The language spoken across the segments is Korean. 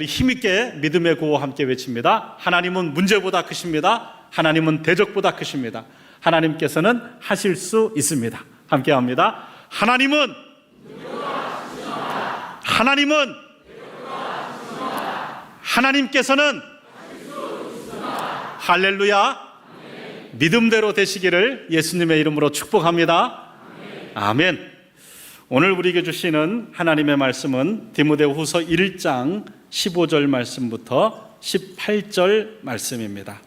우리 힘있게 믿음의 구호 함께 외칩니다. 하나님은 문제보다 크십니다. 하나님은 대적보다 크십니다. 하나님께서는 하실 수 있습니다. 함께 합니다. 하나님은 하나님께서는 할렐루야. 믿음대로 되시기를 예수님의 이름으로 축복합니다. 아멘. 오늘 우리에게 주시는 하나님의 말씀은 디모데후서 1장 15절 말씀부터 18절 말씀입니다.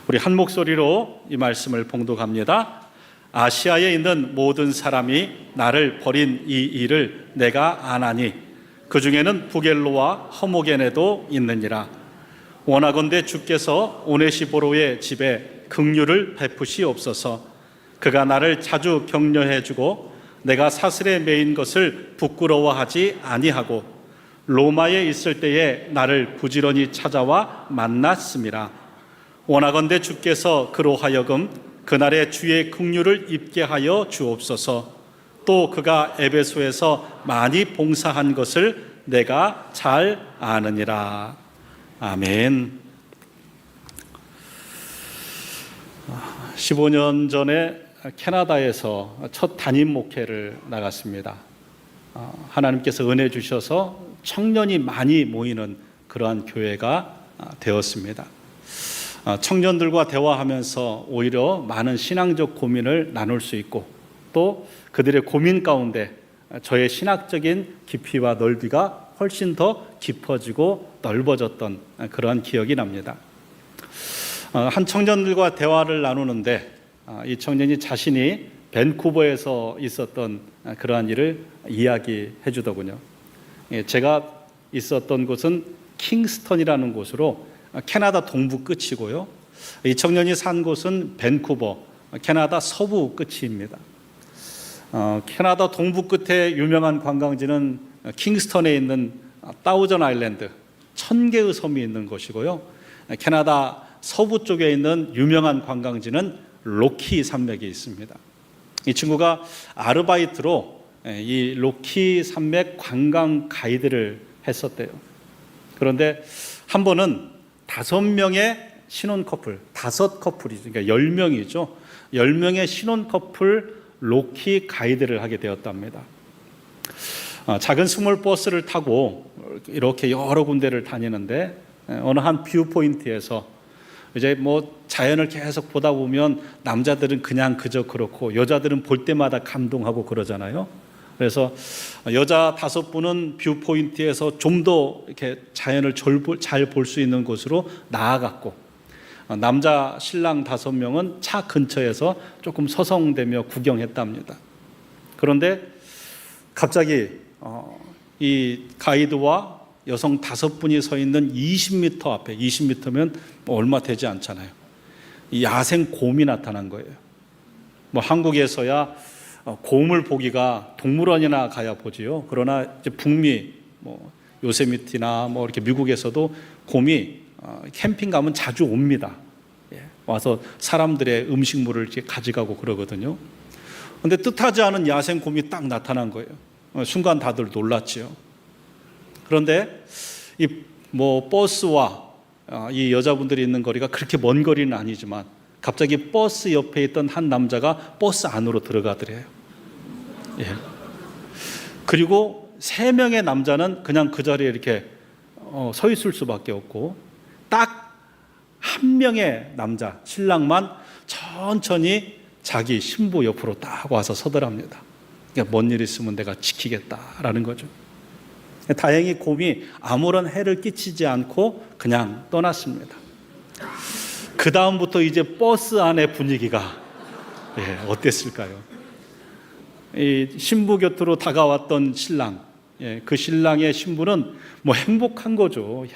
우리 한 목소리로 이 말씀을 봉독합니다. 아시아에 있는 모든 사람이 나를 버린 이 일을 내가 아나니 그 중에는 부겔로와 허모게네도 있느니라. 원하건대 주께서 오네시보로의 집에 긍휼을 베푸시옵소서. 그가 나를 자주 격려해 주고 내가 사슬에 매인 것을 부끄러워하지 아니하고 로마에 있을 때에 나를 부지런히 찾아와 만났음이라. 원하건대 주께서 그로 하여금 그날의 주의 긍휼을 입게 하여 주옵소서. 또 그가 에베소에서 많이 봉사한 것을 내가 잘 아느니라. 아멘. 15년 전에 캐나다에서 첫 담임 목회를 나갔습니다. 하나님께서 은혜 주셔서 청년이 많이 모이는 그러한 교회가 되었습니다. 청년들과 대화하면서 오히려 많은 신앙적 고민을 나눌 수 있고 또 그들의 고민 가운데 저의 신학적인 깊이와 넓이가 훨씬 더 깊어지고 넓어졌던 그러한 기억이 납니다. 한 청년들과 대화를 나누는데 이 청년이 자신이 밴쿠버에서 있었던 그러한 일을 이야기해 주더군요. 제가 있었던 곳은 킹스턴이라는 곳으로 캐나다 동부 끝이고요. 이 청년이 산 곳은 밴쿠버, 캐나다 서부 끝입니다. 캐나다 동부 끝에 유명한 관광지는 킹스턴에 있는 다우전 아일랜드, 1000개의 섬이 있는 곳이고요. 캐나다 서부 쪽에 있는 유명한 관광지는 로키 산맥이 있습니다. 이 친구가 아르바이트로 이 로키 산맥 관광 가이드를 했었대요. 그런데 한 번은 5명의 신혼 커플, 5커플이죠. 그러니까 10명이죠. 10명의 신혼 커플 로키 가이드를 하게 되었답니다. 작은 스몰 버스를 타고 이렇게 여러 군데를 다니는데 어느 한 뷰 포인트에서 이제 뭐 자연을 계속 보다 보면 남자들은 그냥 그저 그렇고 여자들은 볼 때마다 감동하고 그러잖아요. 그래서 여자 5분은 뷰 포인트에서 좀 더 이렇게 자연을 잘 볼 수 있는 곳으로 나아갔고 남자 신랑 5명은 차 근처에서 조금 서성대며 구경했답니다. 그런데 갑자기 이 가이드와 여성 5분이 서 있는 20m 앞에, 20m면 뭐 얼마 되지 않잖아요. 이 야생 곰이 나타난 거예요. 뭐 한국에서야 곰을 보기가 동물원이나 가야 보지요. 그러나 이제 북미, 뭐 요세미티나 뭐 이렇게 미국에서도 곰이 캠핑 가면 자주 옵니다. 와서 사람들의 음식물을 이렇게 가져가고 그러거든요. 그런데 뜻하지 않은 야생 곰이 딱 나타난 거예요. 순간 다들 놀랐죠. 그런데 이 뭐 버스와 이 여자분들이 있는 거리가 그렇게 먼 거리는 아니지만 갑자기 버스 옆에 있던 한 남자가 버스 안으로 들어가더래요. 예. 그리고 3명의 남자는 그냥 그 자리에 이렇게 서 있을 수밖에 없고 딱 한 명의 남자, 신랑만 천천히 자기 신부 옆으로 딱 와서 서더랍니다. 그러니까 뭔 일 있으면 내가 지키겠다라는 거죠. 다행히 곰이 아무런 해를 끼치지 않고 그냥 떠났습니다. 그 다음부터 이제 버스 안의 분위기가 어땠을까요? 이 신부 곁으로 다가왔던 신랑, 그 신랑의 신부는 뭐 행복한 거죠.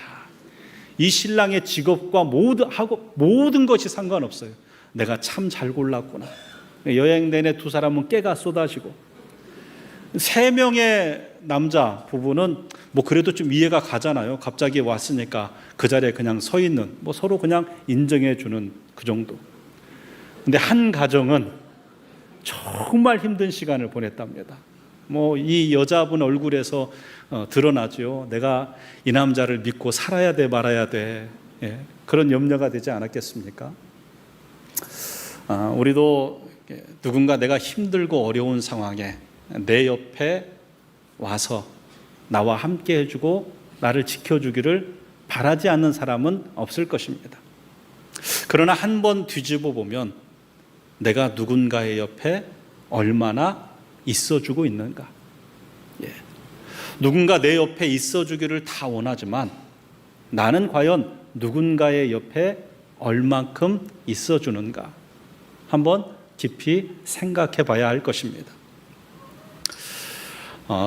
이 신랑의 직업과 모든 것이 상관없어요. 내가 참 잘 골랐구나. 여행 내내 2사람은 깨가 쏟아지고 3명의 남자 부부는 뭐 그래도 좀 이해가 가잖아요. 갑자기 왔으니까 그 자리에 그냥 서 있는, 뭐 서로 그냥 인정해 주는 그 정도. 근데 한 가정은 정말 힘든 시간을 보냈답니다. 뭐 이 여자분 얼굴에서 드러나죠. 내가 이 남자를 믿고 살아야 돼 말아야 돼. 예, 그런 염려가 되지 않았겠습니까? 우리도 누군가 내가 힘들고 어려운 상황에 내 옆에 와서 나와 함께 해주고 나를 지켜주기를 바라지 않는 사람은 없을 것입니다. 그러나 한 번 뒤집어 보면 내가 누군가의 옆에 얼마나 있어주고 있는가. 예. 누군가 내 옆에 있어주기를 다 원하지만 나는 과연 누군가의 옆에 얼만큼 있어주는가. 한번 깊이 생각해 봐야 할 것입니다.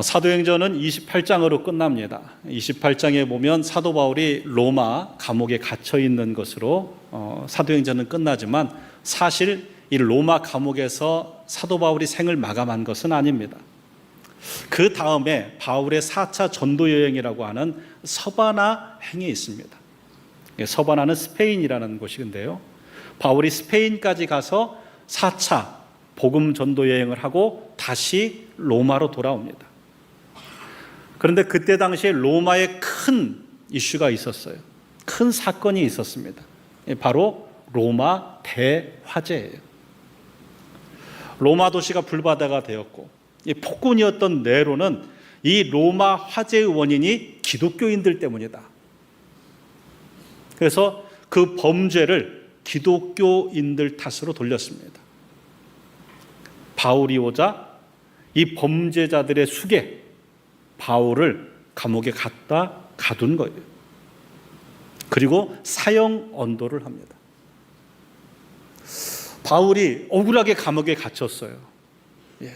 사도행전은 28장으로 끝납니다. 28장에 보면 사도 바울이 로마 감옥에 갇혀 있는 것으로 사도행전은 끝나지만 사실 이 로마 감옥에서 사도 바울이 생을 마감한 것은 아닙니다. 그 다음에 바울의 4차 전도 여행이라고 하는 서바나 행이 있습니다. 서바나는 스페인이라는 곳인데요. 바울이 스페인까지 가서 4차 복음 전도 여행을 하고 다시 로마로 돌아옵니다. 그런데 그때 당시에 로마에 큰 이슈가 있었어요. 큰 사건이 있었습니다. 바로 로마 대화재예요. 로마 도시가 불바다가 되었고 이 폭군이었던 네로는 이 로마 화재의 원인이 기독교인들 때문이다. 그래서 그 범죄를 기독교인들 탓으로 돌렸습니다. 바울이 오자 이 범죄자들의 숙에 바울을 감옥에 갖다 가둔 거예요. 그리고 사형 언도를 합니다. 바울이 억울하게 감옥에 갇혔어요. 예.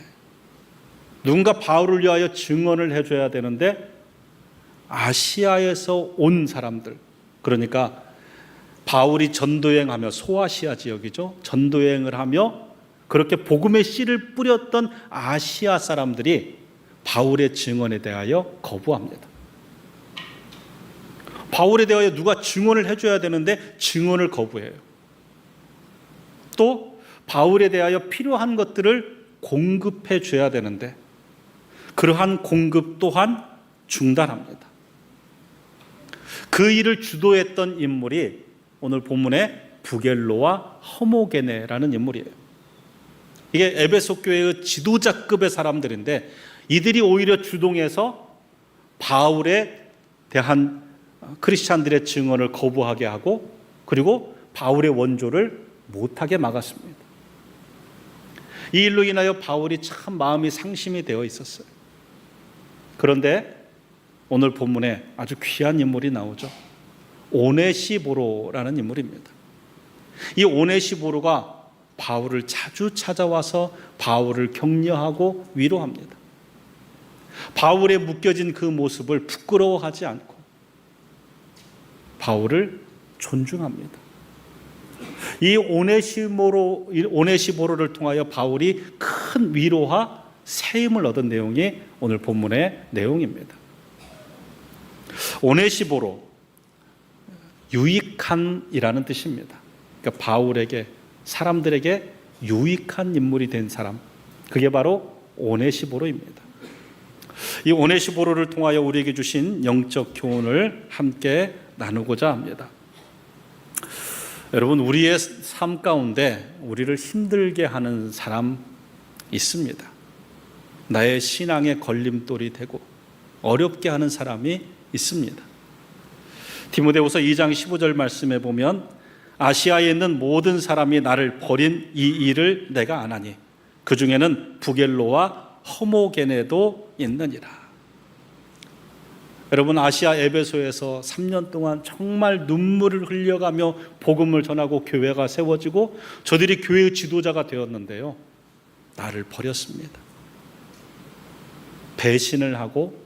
누군가 바울을 위하여 증언을 해줘야 되는데 아시아에서 온 사람들, 그러니까 바울이 전도여행하며 소아시아 지역이죠. 전도여행을 하며 그렇게 복음의 씨를 뿌렸던 아시아 사람들이 바울의 증언에 대하여 거부합니다. 바울에 대하여 누가 증언을 해줘야 되는데 증언을 거부해요. 또 바울에 대하여 필요한 것들을 공급해 줘야 되는데 그러한 공급 또한 중단합니다. 그 일을 주도했던 인물이 오늘 본문의 부겔로와 허모게네라는 인물이에요. 이게 에베소 교회의 지도자급의 사람들인데 이들이 오히려 주동해서 바울에 대한 크리스찬들의 증언을 거부하게 하고 그리고 바울의 원조를 못하게 막았습니다. 이 일로 인하여 바울이 참 마음이 상심이 되어 있었어요. 그런데 오늘 본문에 아주 귀한 인물이 나오죠. 오네시보로라는 인물입니다. 이 오네시보로가 바울을 자주 찾아와서 바울을 격려하고 위로합니다. 바울에 묶여진 그 모습을 부끄러워하지 않고 바울을 존중합니다. 이 오네시보로를 통하여 바울이 큰 위로와 세임을 얻은 내용이 오늘 본문의 내용입니다. 오네시보로, 유익한이라는 뜻입니다. 그러니까 바울에게, 사람들에게 유익한 인물이 된 사람, 그게 바로 오네시보로입니다. 이 오네시보로를 통하여 우리에게 주신 영적 교훈을 함께 나누고자 합니다. 여러분, 우리의 삶 가운데 우리를 힘들게 하는 사람 있습니다. 나의 신앙의 걸림돌이 되고 어렵게 하는 사람이 있습니다. 디모데후서 2장 15절 말씀에 보면 아시아에 있는 모든 사람이 나를 버린 이 일을 내가 아나니 그 중에는 부겔로와 허모게네도 있느니라. 여러분, 아시아 에베소에서 3년 동안 정말 눈물을 흘려가며 복음을 전하고 교회가 세워지고 저들이 교회의 지도자가 되었는데요, 나를 버렸습니다. 배신을 하고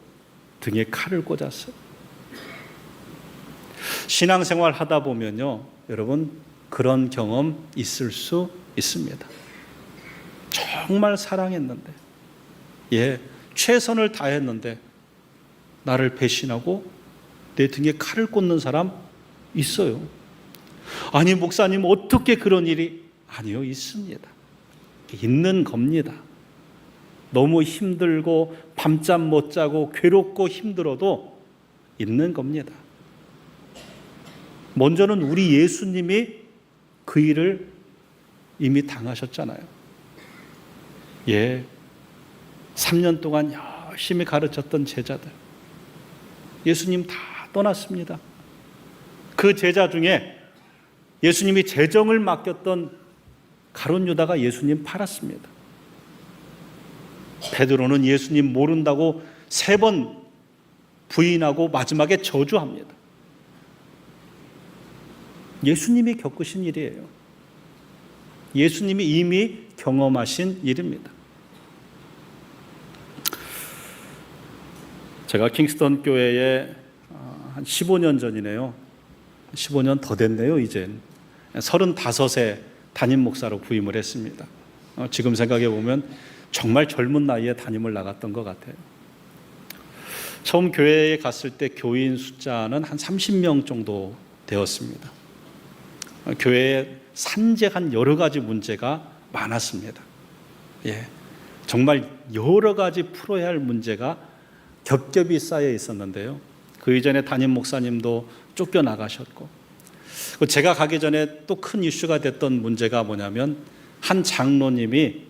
등에 칼을 꽂았어요. 신앙생활 하다 보면요, 여러분, 그런 경험 있을 수 있습니다. 정말 사랑했는데, 최선을 다했는데 나를 배신하고 내 등에 칼을 꽂는 사람 있어요. 아니, 목사님, 어떻게 그런 일이? 아니요, 있습니다. 있는 겁니다. 너무 힘들고 밤잠 못 자고 괴롭고 힘들어도 있는 겁니다. 먼저는 우리 예수님이 그 일을 이미 당하셨잖아요. 3년 동안 열심히 가르쳤던 제자들, 예수님 다 떠났습니다. 그 제자 중에 예수님이 재정을 맡겼던 가룟 유다가 예수님 팔았습니다. 베드로는 예수님 모른다고 3번 부인하고 마지막에 저주합니다. 예수님이 겪으신 일이에요. 예수님이 이미 경험하신 일입니다. 제가 킹스턴 교회에 한 15년 전이네요. 15년 더 됐네요, 이젠. 35세 담임 목사로 부임을 했습니다. 지금 생각해 보면 정말 젊은 나이에 담임을 나갔던 것 같아요. 처음 교회에 갔을 때 교인 숫자는 한 30명 정도 되었습니다. 교회에 산재한 여러 가지 문제가 많았습니다. 정말 여러 가지 풀어야 할 문제가 겹겹이 쌓여 있었는데요. 그 이전에 담임 목사님도 쫓겨나가셨고, 제가 가기 전에 또 큰 이슈가 됐던 문제가 뭐냐면, 한 장로님이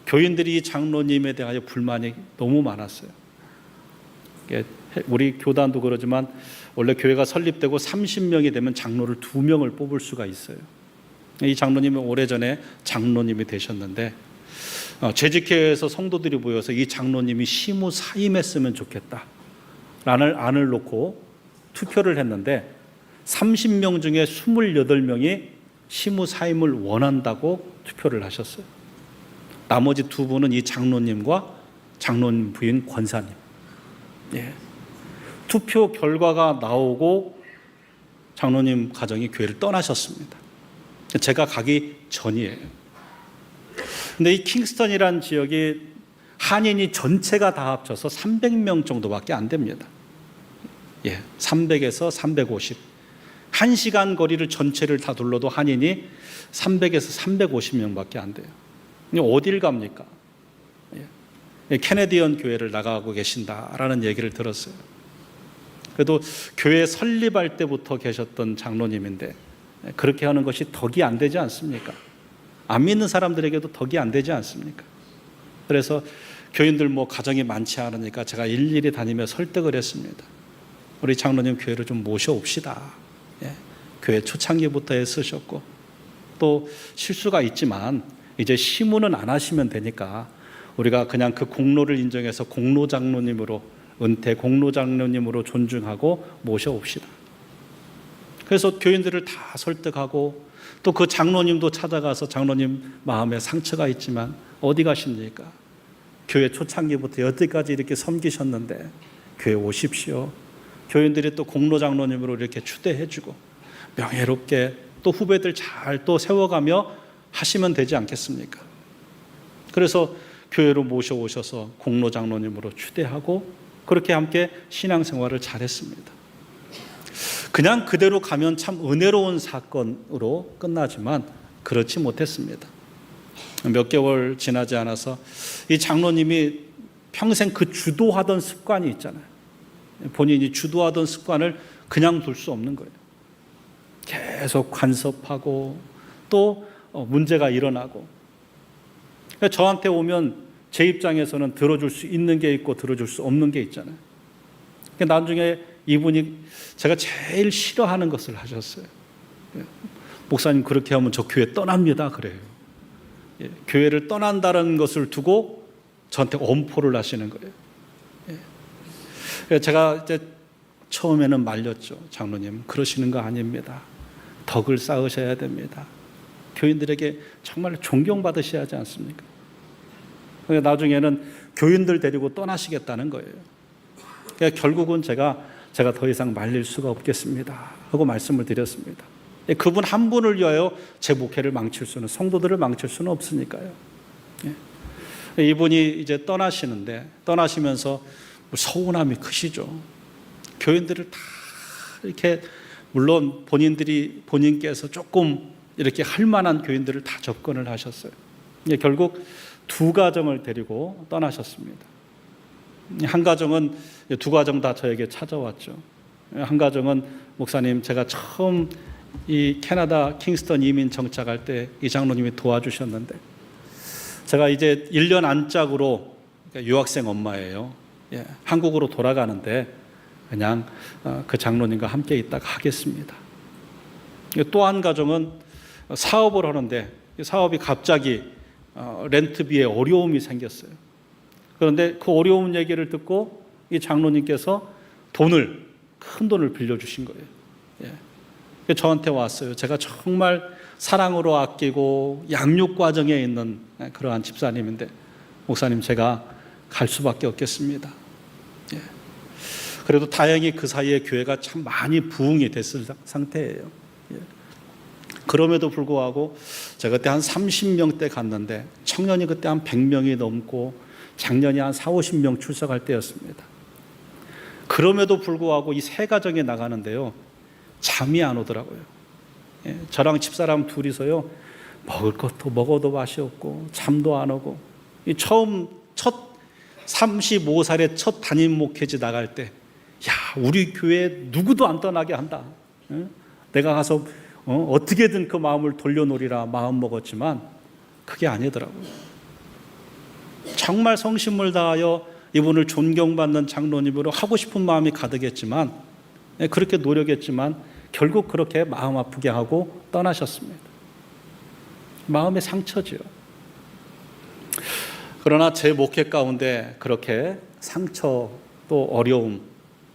교인들이 이 장로님에 대하여 불만이 너무 많았어요. 우리 교단도 그러지만 원래 교회가 설립되고 30명이 되면 장로를 2명을 뽑을 수가 있어요. 이 장로님은 오래전에 장로님이 되셨는데 재직회에서 성도들이 모여서 이 장로님이 시무 사임했으면 좋겠다라는 안을 놓고 투표를 했는데 30명 중에 28명이 시무 사임을 원한다고 투표를 하셨어요. 나머지 2분은 이 장로님과 장로님 부인 권사님. 투표 결과가 나오고 장로님 가정이 교회를 떠나셨습니다. 제가 가기 전이에요. 근데 이 킹스턴이라는 지역이 한인이 전체가 다 합쳐서 300명 정도밖에 안 됩니다. 300에서 350. 1시간 거리를 전체를 다 둘러도 한인이 300에서 350명밖에 안 돼요. 어딜 갑니까? 캐네디언 교회를 나가고 계신다라는 얘기를 들었어요. 그래도 교회 설립할 때부터 계셨던 장로님인데 그렇게 하는 것이 덕이 안 되지 않습니까? 안 믿는 사람들에게도 덕이 안 되지 않습니까? 그래서 교인들 가정이 많지 않으니까 제가 일일이 다니며 설득을 했습니다. 우리 장로님 교회를 좀 모셔옵시다. 교회 초창기부터 애쓰셨고 또 실수가 있지만 이제 시무는 안 하시면 되니까 우리가 그냥 그 공로를 인정해서 공로장로님으로, 은퇴 공로장로님으로 존중하고 모셔옵시다. 그래서 교인들을 다 설득하고 또 그 장로님도 찾아가서 장로님 마음에 상처가 있지만 어디 가십니까? 교회 초창기부터 여태까지 이렇게 섬기셨는데 교회 오십시오. 교인들이 또 공로장로님으로 이렇게 추대해주고 명예롭게 또 후배들 잘 또 세워가며 하시면 되지 않겠습니까? 그래서 교회로 모셔오셔서 공로장로님으로 추대하고 그렇게 함께 신앙생활을 잘했습니다. 그냥 그대로 가면 참 은혜로운 사건으로 끝나지만 그렇지 못했습니다. 몇 개월 지나지 않아서 이 장로님이 평생 그 주도하던 습관이 있잖아요. 본인이 주도하던 습관을 그냥 둘 수 없는 거예요. 계속 간섭하고 또 문제가 일어나고. 저한테 오면 제 입장에서는 들어줄 수 있는 게 있고 들어줄 수 없는 게 있잖아요. 나중에 이분이 제가 제일 싫어하는 것을 하셨어요. 목사님 그렇게 하면 저 교회 떠납니다. 그래요. 교회를 떠난다는 것을 두고 저한테 엄포를 하시는 거예요. 제가 이제 처음에는 말렸죠. 장로님 그러시는 거 아닙니다. 덕을 쌓으셔야 됩니다. 교인들에게 정말 존경받으셔야 하지 않습니까? 나중에는 교인들 데리고 떠나시겠다는 거예요. 결국은 제가 더 이상 말릴 수가 없겠습니다 하고 말씀을 드렸습니다. 그분 한 분을 위하여 제 목회를 망칠 수는, 성도들을 망칠 수는 없으니까요. 이분이 이제 떠나시는데 떠나시면서 서운함이 크시죠. 교인들을 다 이렇게, 물론 본인께서 조금 이렇게 할 만한 교인들을 다 접근을 하셨어요. 결국 두 가정을 데리고 떠나셨습니다. 한 가정은, 두 가정 다 저에게 찾아왔죠. 한 가정은 목사님, 제가 처음 이 캐나다 킹스턴 이민 정착할 때 이 장로님이 도와주셨는데 제가 이제 1년 안짝으로, 유학생 엄마예요. 한국으로 돌아가는데 그냥 그 장로님과 함께 있다가 하겠습니다. 또 한 가정은 사업을 하는데 사업이 갑자기 렌트비에 어려움이 생겼어요. 그런데 그 어려운 얘기를 듣고 이 장로님께서 큰 돈을 빌려주신 거예요. 저한테 왔어요. 제가 정말 사랑으로 아끼고 양육 과정에 있는 그러한 집사님인데, 목사님, 제가 갈 수밖에 없겠습니다. 그래도 다행히 그 사이에 교회가 참 많이 부흥이 됐을 상태예요. 그럼에도 불구하고 제가 그때 한 30명대 갔는데 청년이 그때 한 100명이 넘고 작년에 한 40-50명 출석할 때였습니다. 그럼에도 불구하고 이 세 가정에 나가는데요, 잠이 안 오더라고요. 저랑 집사람 둘이서요, 먹을 것도 먹어도 맛이 없고 잠도 안 오고, 첫 35살의 첫 담임 목회지 나갈 때, 우리 교회 누구도 안 떠나게 한다. 내가 가서 어떻게든 그 마음을 돌려놓으리라 마음 먹었지만 그게 아니더라고요. 정말 성심을 다하여 이분을 존경받는 장로님으로 하고 싶은 마음이 가득했지만, 그렇게 노력했지만 결국 그렇게 마음 아프게 하고 떠나셨습니다. 마음의 상처죠. 그러나 제 목회 가운데 그렇게 상처, 또 어려움,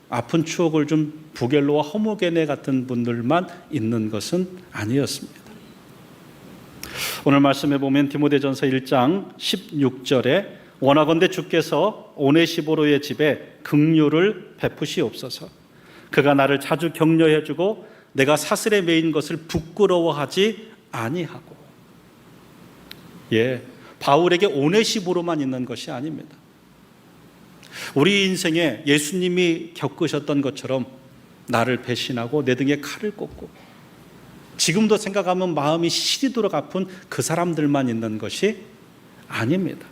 아픈 추억을 좀 부겔로와 허무게네 같은 분들만 있는 것은 아니었습니다. 오늘 말씀해 보면 디모데전서 1장 16절에 원하건대 주께서 오네시보로의 집에 긍휼을 베푸시옵소서. 그가 나를 자주 격려해 주고 내가 사슬에 매인 것을 부끄러워하지 아니하고. 바울에게 오네시보로만 있는 것이 아닙니다. 우리 인생에 예수님이 겪으셨던 것처럼 나를 배신하고 내 등에 칼을 꽂고 지금도 생각하면 마음이 시리도록 아픈 그 사람들만 있는 것이 아닙니다.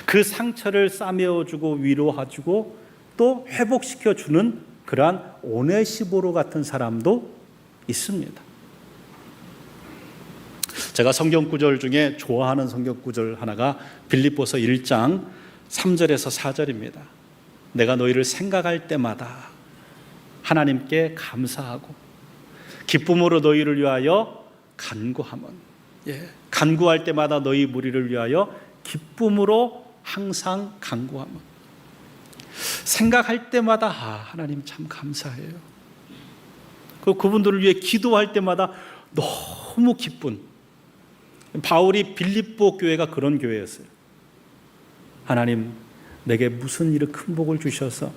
그 상처를 싸매어주고 위로해주고 또 회복시켜주는 그러한 오네시보로 같은 사람도 있습니다. 제가 성경구절 중에 좋아하는 성경구절 하나가 빌립보서 1장 3절에서 4절입니다. 내가 너희를 생각할 때마다 하나님께 감사하고 기쁨으로 너희를 위하여 간구함은, 간구할 때마다 너희 무리를 위하여 기쁨으로 항상 간구함은. 생각할 때마다 하나님 참 감사해요. 그분들을 위해 기도할 때마다 너무 기쁜, 바울이 빌립보 교회가 그런 교회였어요. 하나님, 내게 무슨 일을 큰 복을 주셔서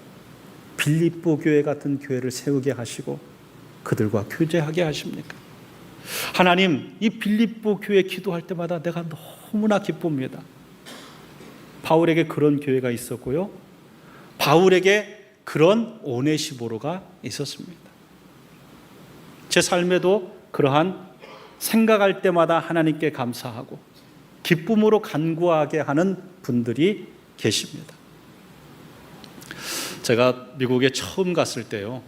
빌립보 교회 같은 교회를 세우게 하시고 그들과 교제하게 하십니까? 하나님, 이 빌립보 교회 기도할 때마다 내가 너무나 기쁩니다. 바울에게 그런 교회가 있었고요, 바울에게 그런 오네시보로가 있었습니다. 제 삶에도 그러한 생각할 때마다 하나님께 감사하고 기쁨으로 간구하게 하는 분들이 계십니다. 제가 미국에 처음 갔을 때요,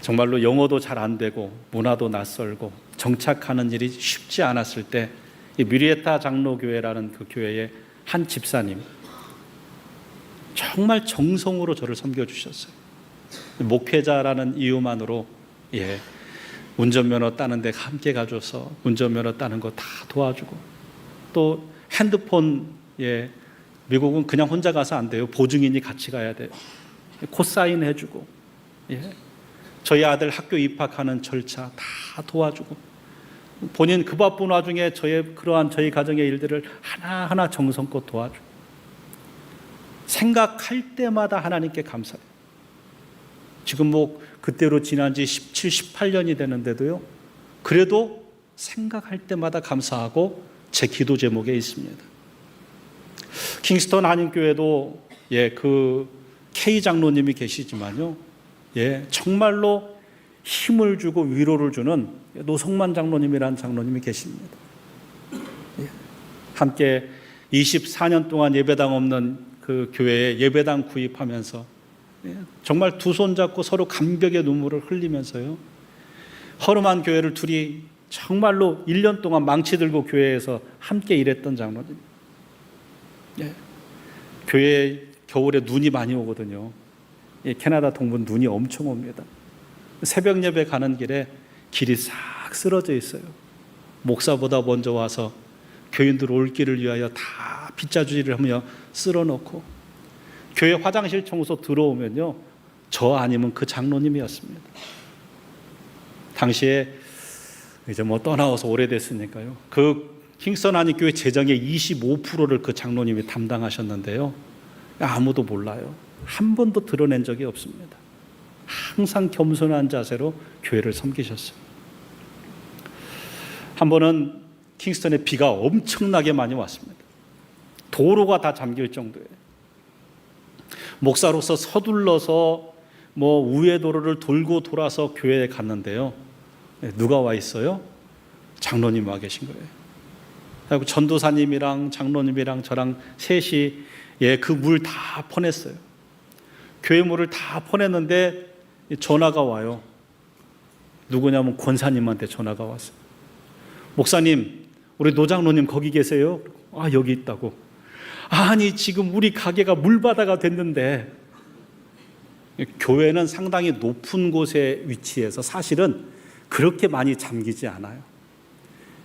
정말로 영어도 잘 안 되고 문화도 낯설고 정착하는 일이 쉽지 않았을 때 이 미리에타 장로교회라는 그 교회의 한 집사님, 정말 정성으로 저를 섬겨주셨어요. 목회자라는 이유만으로 운전면허 따는 데 함께 가줘서 운전면허 따는 거 다 도와주고, 또 핸드폰, 미국은 그냥 혼자 가서 안 돼요. 보증인이 같이 가야 돼요. 코사인 해주고, 저희 아들 학교 입학하는 절차 다 도와주고, 본인 그 바쁜 와중에 저희 가정의 일들을 하나하나 정성껏 도와주고, 생각할 때마다 하나님께 감사해요. 지금 그때로 지난 지 17, 18년이 되는데도요, 그래도 생각할 때마다 감사하고 제 기도 제목에 있습니다. 킹스턴 한인교회도 그 K 장로님이 계시지만요, 정말로 힘을 주고 위로를 주는 노성만 장로님이라는 장로님이 계십니다. 함께 24년 동안 예배당 없는 그 교회에 예배당 구입하면서 정말 두 손 잡고 서로 감격의 눈물을 흘리면서요, 허름한 교회를 둘이 정말로 1년 동안 망치 들고 교회에서 함께 일했던 장로님. 교회에 겨울에 눈이 많이 오거든요. 캐나다 동부는 눈이 엄청 옵니다. 새벽 예배 가는 길에 길이 싹 쓰러져 있어요. 목사보다 먼저 와서 교인들 올 길을 위하여 다 빗자주질을 하며 쓸어놓고, 교회 화장실 청소 들어오면요, 저 아니면 그 장로님이었습니다. 당시에 이제 뭐 떠나와서 오래됐으니까요, 그 킹스턴 한인교회 재정의 25%를 그 장로님이 담당하셨는데요, 아무도 몰라요. 한 번도 드러낸 적이 없습니다. 항상 겸손한 자세로 교회를 섬기셨어요. 한 번은 킹스턴에 비가 엄청나게 많이 왔습니다. 도로가 다 잠길 정도예요. 목사로서 서둘러서 뭐 우회 도로를 돌고 돌아서 교회에 갔는데요, 누가 와 있어요? 장로님 와 계신 거예요. 그리고 전도사님이랑 장로님이랑 저랑 셋이 그 물 다 퍼냈어요. 교회 물을 다 퍼냈는데 전화가 와요. 누구냐면 권사님한테 전화가 왔어요. 목사님, 우리 노장로님 거기 계세요? 아, 여기 있다고. 아니, 지금 우리 가게가 물바다가 됐는데. 교회는 상당히 높은 곳에 위치해서 사실은 그렇게 많이 잠기지 않아요.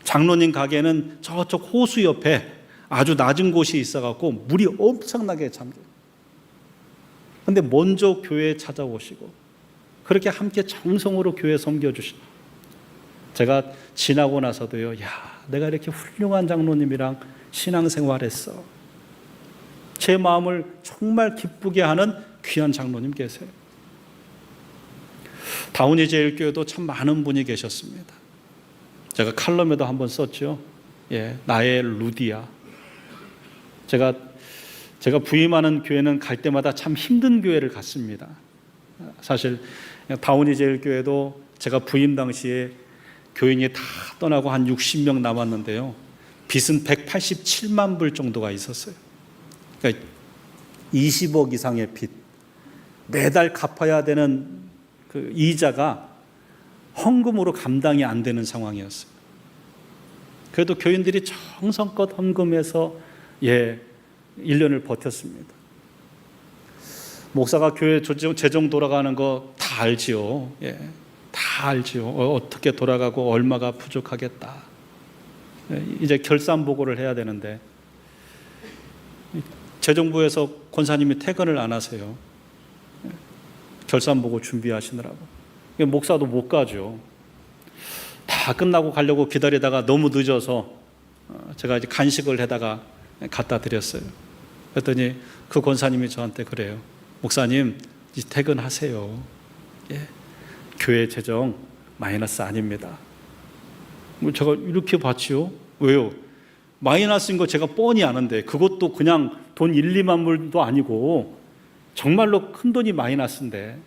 장로님 가게는 저쪽 호수 옆에 아주 낮은 곳이 있어갖고 물이 엄청나게 잠겨요. 근데 먼저 교회에 찾아오시고 그렇게 함께 정성으로 교회 섬겨주시고, 제가 지나고 나서도요, 야, 내가 이렇게 훌륭한 장로님이랑 신앙생활했어. 제 마음을 정말 기쁘게 하는 귀한 장로님 계세요. 다운이 제일교회도 참 많은 분이 계셨습니다. 제가 칼럼에도 한번 썼죠. 나의 루디아. 제가 부임하는 교회는 갈 때마다 참 힘든 교회를 갔습니다. 사실 다운이 제일교회도 제가 부임 당시에 교인이 다 떠나고 한 60명 남았는데요, 빚은 187만 불 정도가 있었어요. 그러니까 20억 이상의 빚, 매달 갚아야 되는 그 이자가 헌금으로 감당이 안 되는 상황이었어요. 그래도 교인들이 정성껏 헌금해서 1년을 버텼습니다. 목사가 교회 재정 돌아가는 거 다 알지요. 다 알지요. 어떻게 돌아가고 얼마가 부족하겠다. 이제 결산 보고를 해야 되는데 재정부에서 권사님이 퇴근을 안 하세요. 결산 보고 준비하시느라고. 목사도 못 가죠. 다 끝나고 가려고 기다리다가 너무 늦어서 제가 이제 간식을 해다가 갖다 드렸어요. 그랬더니 그 권사님이 저한테 그래요. 목사님, 이제 퇴근하세요. 교회 재정 마이너스 아닙니다. 제가 이렇게 봤지요. 왜요? 마이너스인 거 제가 뻔히 아는데, 그것도 그냥 돈 1, 2만 불도 아니고 정말로 큰 돈이 마이너스인데.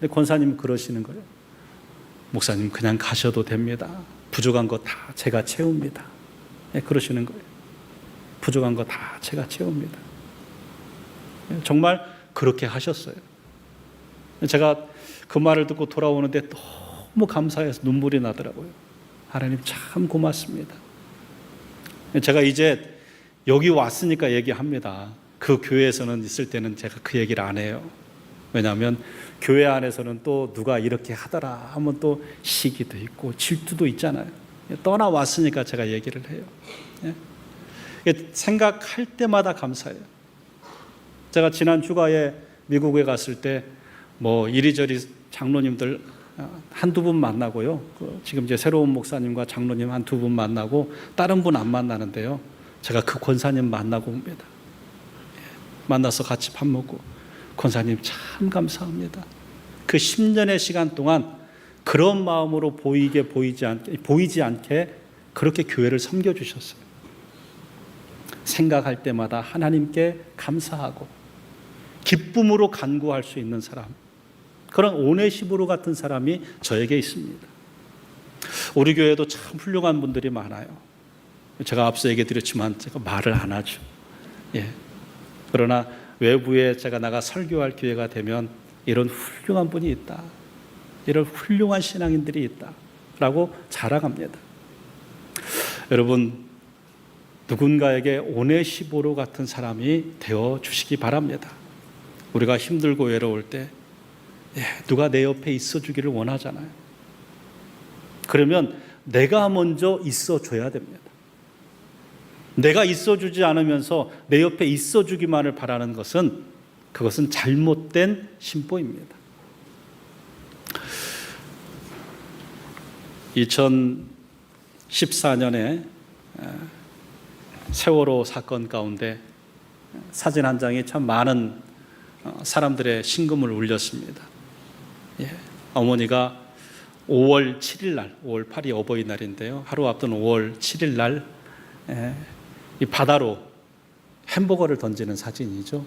근데 권사님은 그러시는 거예요. 목사님, 그냥 가셔도 됩니다. 부족한 거 다 제가 채웁니다. 그러시는 거예요. 부족한 거 다 제가 채웁니다. 정말 그렇게 하셨어요. 제가 그 말을 듣고 돌아오는데 너무 감사해서 눈물이 나더라고요. 하나님 참 고맙습니다. 제가 이제 여기 왔으니까 얘기합니다. 그 교회에서는 있을 때는 제가 그 얘기를 안 해요. 왜냐하면 교회 안에서는 또 누가 이렇게 하더라 하면 또 시기도 있고 질투도 있잖아요. 떠나왔으니까 제가 얘기를 해요. 생각할 때마다 감사해요. 제가 지난 휴가에 미국에 갔을 때 뭐 이리저리 장로님들 한두 분 만나고요. 지금 이제 새로운 목사님과 장로님 한두 분 만나고 다른 분 안 만나는데요. 제가 그 권사님 만나고 옵니다. 만나서 같이 밥 먹고, 권사님 참 감사합니다. 그 10년의 시간 동안 그런 마음으로 보이지 않게 그렇게 교회를 섬겨주셨어요. 생각할 때마다 하나님께 감사하고 기쁨으로 간구할 수 있는 사람, 그런 오네시모로 같은 사람이 저에게 있습니다. 우리 교회도 참 훌륭한 분들이 많아요. 제가 앞서 얘기 드렸지만 제가 말을 안 하죠. 예. 그러나 외부에 제가 나가 설교할 기회가 되면 이런 훌륭한 분이 있다, 이런 훌륭한 신앙인들이 있다라고 자랑합니다. 여러분, 누군가에게 오네시보로 같은 사람이 되어 주시기 바랍니다. 우리가 힘들고 외로울 때 누가 내 옆에 있어 주기를 원하잖아요. 그러면 내가 먼저 있어 줘야 됩니다. 내가 있어 주지 않으면서 내 옆에 있어 주기만을 바라는 것은, 그것은 잘못된 신보입니다. 2014년에 세월호 사건 가운데 사진 한 장이 참 많은 사람들의 심금을 울렸습니다. 어머니가 5월 7일 날, 5월 8일이 어버이날인데요, 하루 앞둔 5월 7일 날 이 바다로 햄버거를 던지는 사진이죠.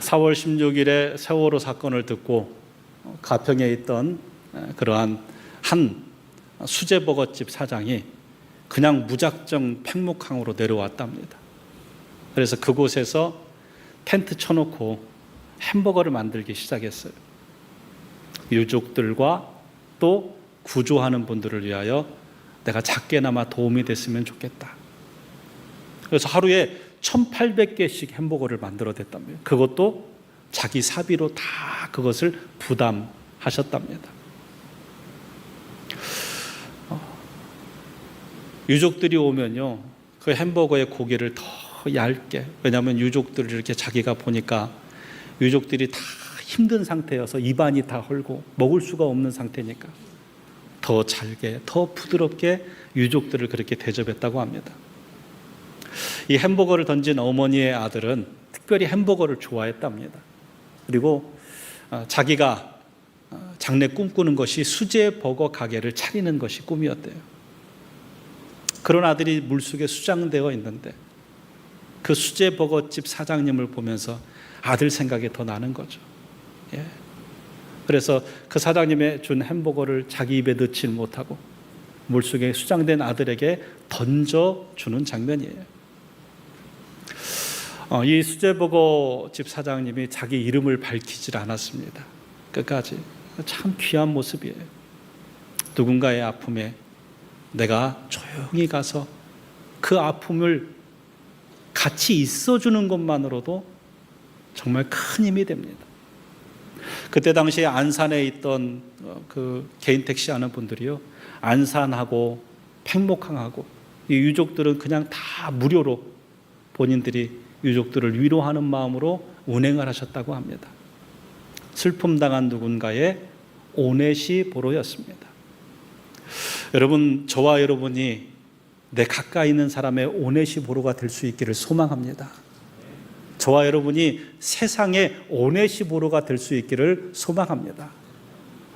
4월 16일에 세월호 사건을 듣고 가평에 있던 그러한 한 수제버거집 사장이 그냥 무작정 팽목항으로 내려왔답니다. 그래서 그곳에서 텐트 쳐놓고 햄버거를 만들기 시작했어요. 유족들과 또 구조하는 분들을 위하여 내가 작게나마 도움이 됐으면 좋겠다. 그래서 하루에 1,800개씩 햄버거를 만들어냈답니다. 그것도 자기 사비로 다 그것을 부담하셨답니다. 유족들이 오면요, 그 햄버거의 고기를 더 얇게, 왜냐하면 유족들을 이렇게 자기가 보니까 유족들이 다 힘든 상태여서 입안이 다 헐고 먹을 수가 없는 상태니까 더 잘게, 더 부드럽게 유족들을 그렇게 대접했다고 합니다. 이 햄버거를 던진 어머니의 아들은 특별히 햄버거를 좋아했답니다. 그리고 자기가 장래 꿈꾸는 것이 수제버거 가게를 차리는 것이 꿈이었대요. 그런 아들이 물속에 수장되어 있는데 그 수제버거집 사장님을 보면서 아들 생각이 더 나는 거죠. 그래서 그 사장님의 준 햄버거를 자기 입에 넣지 못하고 물속에 수장된 아들에게 던져주는 장면이에요. 이 수제버거 집 사장님이 자기 이름을 밝히질 않았습니다. 끝까지. 참 귀한 모습이에요. 누군가의 아픔에 내가 조용히 가서 그 아픔을 같이 있어주는 것만으로도 정말 큰 힘이 됩니다. 그때 당시에 안산에 있던 그 개인 택시 하는 분들이요, 안산하고 팽목항하고 이 유족들은 그냥 다 무료로 본인들이 유족들을 위로하는 마음으로 운행을 하셨다고 합니다. 슬픔 당한 누군가의 오네시보로였습니다. 여러분, 저와 여러분이 내 가까이 있는 사람의 오네시보로가 될 수 있기를 소망합니다. 저와 여러분이 세상의 오네시보로가 될 수 있기를 소망합니다.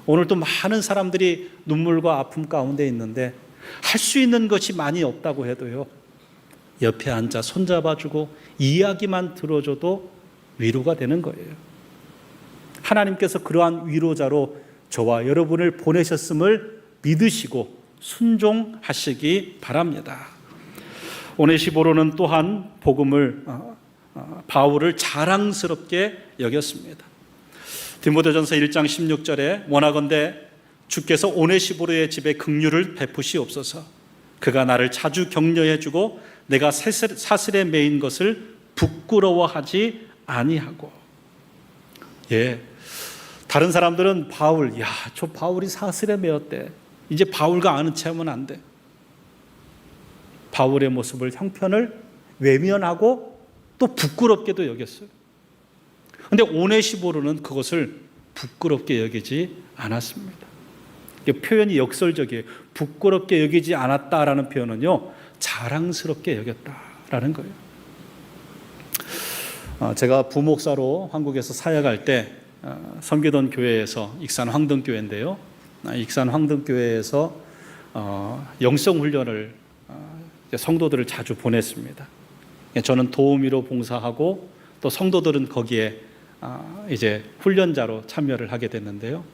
오늘도 많은 사람들이 눈물과 아픔 가운데 있는데 할 수 있는 것이 많이 없다고 해도요, 옆에 앉아 손잡아주고 이야기만 들어줘도 위로가 되는 거예요. 하나님께서 그러한 위로자로 저와 여러분을 보내셨음을 믿으시고 순종하시기 바랍니다. 오네시보로는 또한 복음을 바울을 자랑스럽게 여겼습니다. 디모데전서 1장 16절에 원하건대 주께서 오네시보로의 집에 긍휼을 베푸시옵소서. 그가 나를 자주 격려해 주고 내가 사슬에 매인 것을 부끄러워하지 아니하고. 다른 사람들은 바울, 저 바울이 사슬에 매였대, 이제 바울과 아는 체 하면 안 돼. 바울의 모습을, 형편을 외면하고 또 부끄럽게도 여겼어요. 그런데 오네시보로는 그것을 부끄럽게 여기지 않았습니다. 표현이 역설적이에요. 부끄럽게 여기지 않았다라는 표현은요, 자랑스럽게 여겼다라는 거예요. 제가 부목사로 한국에서 사역할 때 섬기던 교회에서, 익산 황등교회인데요, 익산 황등교회에서 영성훈련을 성도들을 자주 보냈습니다. 저는 도우미로 봉사하고 또 성도들은 거기에 이제 훈련자로 참여를 하게 됐는데요.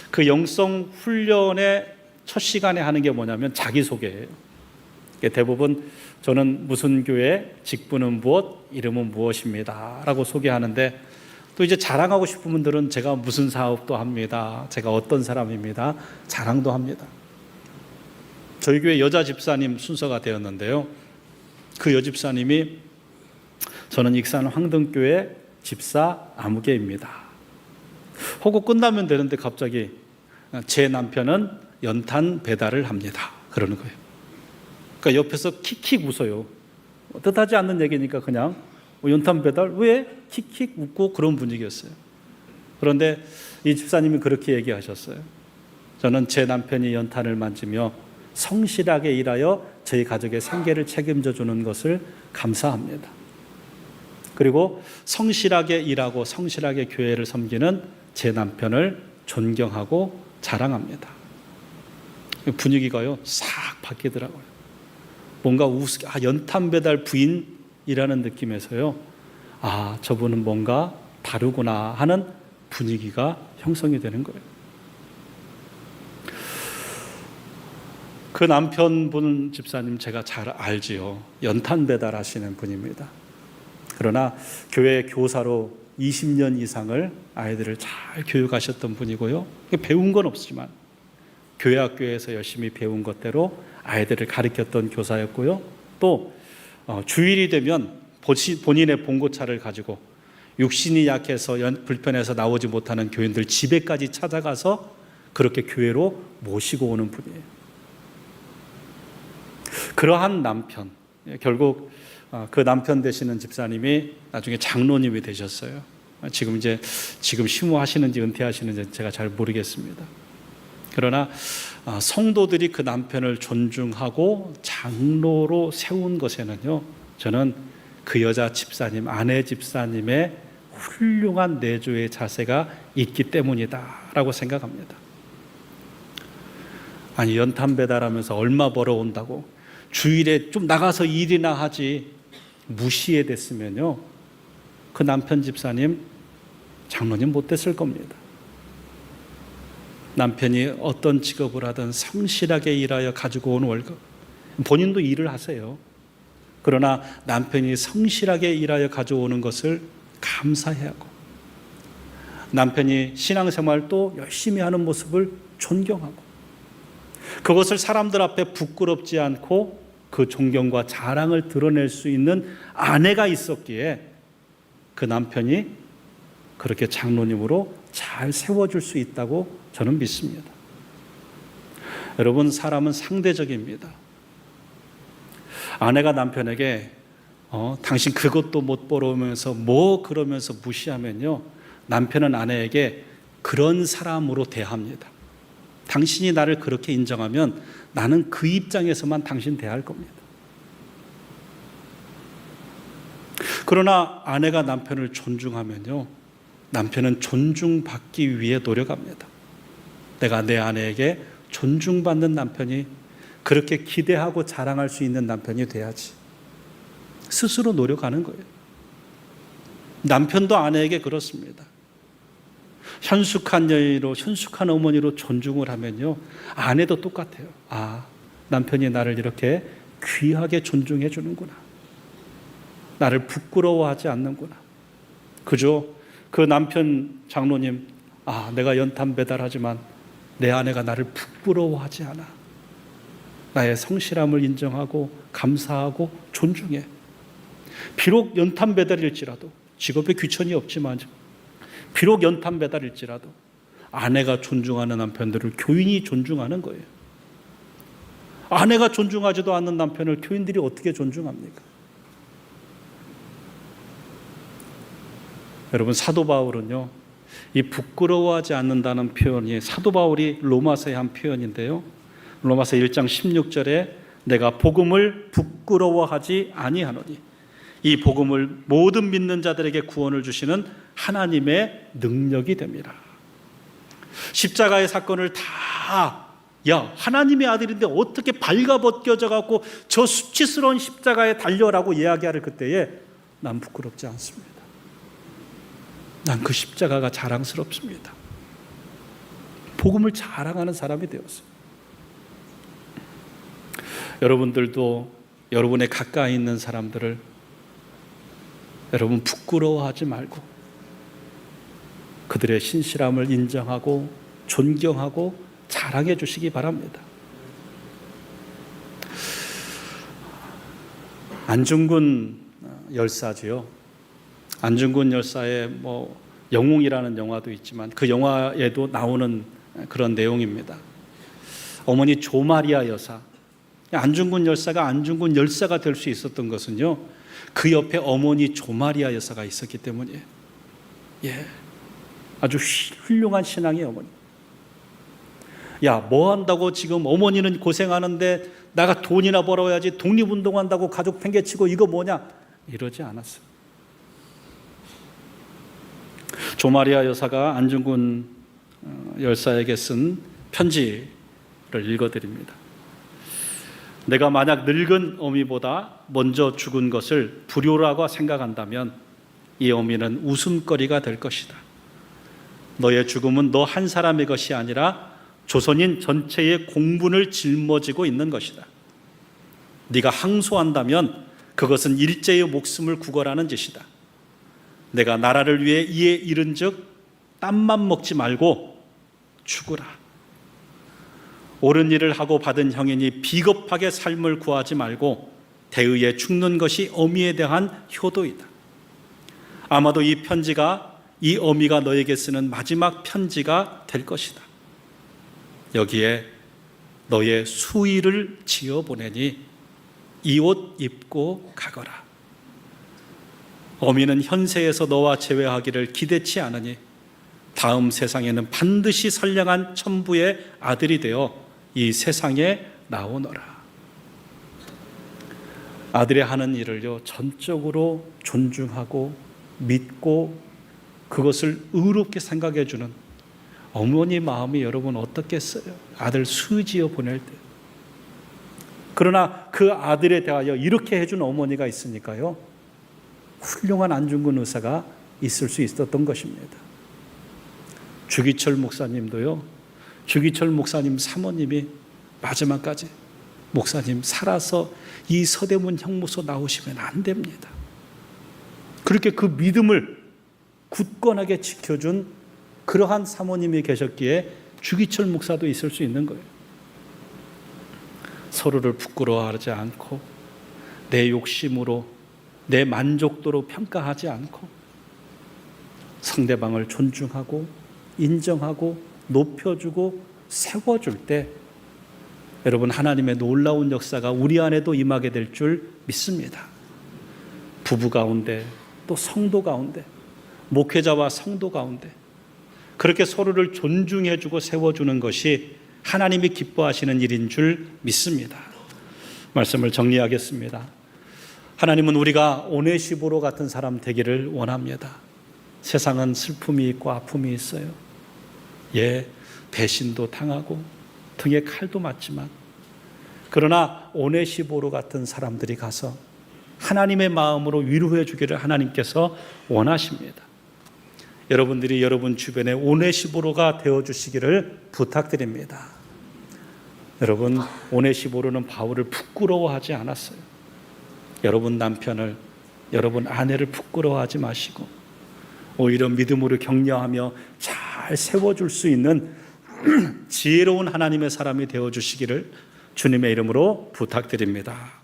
그 영성 훈련의 첫 시간에 하는 게 뭐냐면 자기소개예요. 대부분 저는 무슨 교회, 직분은 무엇, 이름은 무엇입니다 라고 소개하는데, 또 이제 자랑하고 싶은 분들은 제가 무슨 사업도 합니다, 제가 어떤 사람입니다, 자랑도 합니다. 저희 교회 여자 집사님 순서가 되었는데요, 그 여집사님이 저는 익산 황등교회 집사 아무개입니다 하고 끝나면 되는데 갑자기 제 남편은 연탄 배달을 합니다 그러는 거예요. 그러니까 옆에서 킥킥 웃어요. 뜻하지 않는 얘기니까 그냥 연탄 배달? 왜? 킥킥 웃고 그런 분위기였어요. 그런데 이 집사님이 그렇게 얘기하셨어요. 저는 제 남편이 연탄을 만지며 성실하게 일하여 저희 가족의 생계를 책임져 주는 것을 감사합니다. 그리고 성실하게 일하고 성실하게 교회를 섬기는 제 남편을 존경하고 자랑합니다. 분위기가요 싹 바뀌더라고요. 뭔가 연탄 배달 부인이라는 느낌에서요, 아, 저분은 뭔가 다르구나 하는 분위기가 형성이 되는 거예요. 그 남편분 집사님 제가 잘 알지요. 연탄 배달하시는 분입니다. 그러나 교회 교사로 20년 이상을 아이들을 잘 교육하셨던 분이고요. 배운 건 없지만 교회 학교에서 열심히 배운 것대로 아이들을 가르쳤던 교사였고요. 또 주일이 되면 본인의 봉고차를 가지고 육신이 약해서 불편해서 나오지 못하는 교인들 집에까지 찾아가서 그렇게 교회로 모시고 오는 분이에요. 그러한 남편, 결국 그 남편 되시는 집사님이 나중에 장로님이 되셨어요. 지금 심호하시는지 은퇴하시는지 제가 잘 모르겠습니다. 그러나 성도들이 그 남편을 존중하고 장로로 세운 것에는요, 저는 그 여자 집사님, 아내 집사님의 훌륭한 내조의 자세가 있기 때문이다라고 생각합니다. 아니, 연탄 배달하면서 얼마 벌어온다고 주일에 좀 나가서 일이나 하지 무시해 됐으면요, 그 남편 집사님 장로님 못 됐을 겁니다. 남편이 어떤 직업을 하든 성실하게 일하여 가지고 온 월급, 본인도 일을 하세요. 그러나 남편이 성실하게 일하여 가져오는 것을 감사해야 하고, 남편이 신앙생활도 열심히 하는 모습을 존경하고, 그것을 사람들 앞에 부끄럽지 않고 그 존경과 자랑을 드러낼 수 있는 아내가 있었기에 그 남편이 그렇게 장로님으로 잘 세워줄 수 있다고 저는 믿습니다. 여러분, 사람은 상대적입니다. 아내가 남편에게 당신 그것도 못 벌어오면서 그러면서 무시하면요, 남편은 아내에게 그런 사람으로 대합니다. 당신이 나를 그렇게 인정하면 나는 그 입장에서만 당신 대할 겁니다. 그러나 아내가 남편을 존중하면요, 남편은 존중받기 위해 노력합니다. 내가 내 아내에게 존중받는 남편이, 그렇게 기대하고 자랑할 수 있는 남편이 돼야지. 스스로 노력하는 거예요. 남편도 아내에게 그렇습니다. 현숙한 여인으로, 현숙한 어머니로 존중을 하면요, 아내도 똑같아요. 아, 남편이 나를 이렇게 귀하게 존중해 주는구나. 나를 부끄러워하지 않는구나. 그죠? 그 남편 장로님, 아, 내가 연탄 배달하지만 내 아내가 나를 부끄러워하지 않아. 나의 성실함을 인정하고 감사하고 존중해. 비록 연탄 배달일지라도, 직업에 귀천이 없지만 비록 연탄 배달일지라도 아내가 존중하는 남편들을 교인이 존중하는 거예요. 아내가 존중하지도 않는 남편을 교인들이 어떻게 존중합니까? 여러분, 사도 바울은요, 이 부끄러워하지 않는다는 표현이 사도 바울이 로마서의 한 표현인데요, 로마서 1장 16절에 내가 복음을 부끄러워하지 아니하노니 이 복음을 모든 믿는 자들에게 구원을 주시는 하나님의 능력이 됩니다. 십자가의 사건을 다, 야, 하나님의 아들인데 어떻게 발가벗겨져 갖고 저 수치스러운 십자가에 달려라고 이야기할 그때에 난 부끄럽지 않습니다. 난 그 십자가가 자랑스럽습니다. 복음을 자랑하는 사람이 되었어요. 여러분들도 여러분의 가까이 있는 사람들을 여러분 부끄러워하지 말고 그들의 신실함을 인정하고 존경하고 자랑해 주시기 바랍니다. 안중근 열사지요. 안중근 열사의 영웅이라는 영화도 있지만 그 영화에도 나오는 그런 내용입니다. 어머니 조마리아 여사, 안중근 열사가 안중근 열사가 될 수 있었던 것은요, 그 옆에 어머니 조마리아 여사가 있었기 때문이에요. 아주 훌륭한 신앙의 어머니. 야, 뭐 한다고 지금 어머니는 고생하는데 나가 돈이나 벌어야지, 독립운동한다고 가족 팽개치고 이거 뭐냐, 이러지 않았어요. 조마리아 여사가 안중근 열사에게 쓴 편지를 읽어드립니다. 내가 만약 늙은 어미보다 먼저 죽은 것을 불효라고 생각한다면 이 어미는 웃음거리가 될 것이다. 너의 죽음은 너 한 사람의 것이 아니라 조선인 전체의 공분을 짊어지고 있는 것이다. 네가 항소한다면 그것은 일제의 목숨을 구걸하는 짓이다. 내가 나라를 위해 이에 이른즉 땀만 먹지 말고 죽으라. 옳은 일을 하고 받은 형이니 비겁하게 삶을 구하지 말고 대의에 죽는 것이 어미에 대한 효도이다. 아마도 이 편지가 이 어미가 너에게 쓰는 마지막 편지가 될 것이다. 여기에 너의 수의를 지어 보내니 이 옷 입고 가거라. 어미는 현세에서 너와 재회하기를 기대치 않으니 다음 세상에는 반드시 선량한 천부의 아들이 되어 이 세상에 나오너라. 아들의 하는 일을요, 전적으로 존중하고 믿고 그것을 의롭게 생각해 주는 어머니 마음이 여러분 어떻겠어요? 아들 수지어 보낼 때. 그러나 그 아들에 대하여 이렇게 해준 어머니가 있으니까요, 훌륭한 안중근 의사가 있을 수 있었던 것입니다. 주기철 목사님도요, 주기철 목사님 사모님이 마지막까지 목사님 살아서 이 서대문 형무소 나오시면 안 됩니다. 그렇게 그 믿음을 굳건하게 지켜준 그러한 사모님이 계셨기에 주기철 목사도 있을 수 있는 거예요. 서로를 부끄러워하지 않고 내 욕심으로 내 만족도로 평가하지 않고 상대방을 존중하고 인정하고 높여주고 세워줄 때 여러분, 하나님의 놀라운 역사가 우리 안에도 임하게 될 줄 믿습니다. 부부 가운데, 또 성도 가운데, 목회자와 성도 가운데 그렇게 서로를 존중해주고 세워주는 것이 하나님이 기뻐하시는 일인 줄 믿습니다. 말씀을 정리하겠습니다. 하나님은 우리가 오네시보로 같은 사람 되기를 원합니다. 세상은 슬픔이 있고 아픔이 있어요. 배신도 당하고 등에 칼도 맞지만, 그러나 오네시보로 같은 사람들이 가서 하나님의 마음으로 위로해 주기를 하나님께서 원하십니다. 여러분들이 여러분 주변에 오네시보로가 되어주시기를 부탁드립니다. 여러분, 오네시보로는 바울을 부끄러워하지 않았어요. 여러분 남편을, 여러분 아내를 부끄러워하지 마시고 오히려 믿음으로 격려하며 잘 세워줄 수 있는 지혜로운 하나님의 사람이 되어주시기를 주님의 이름으로 부탁드립니다.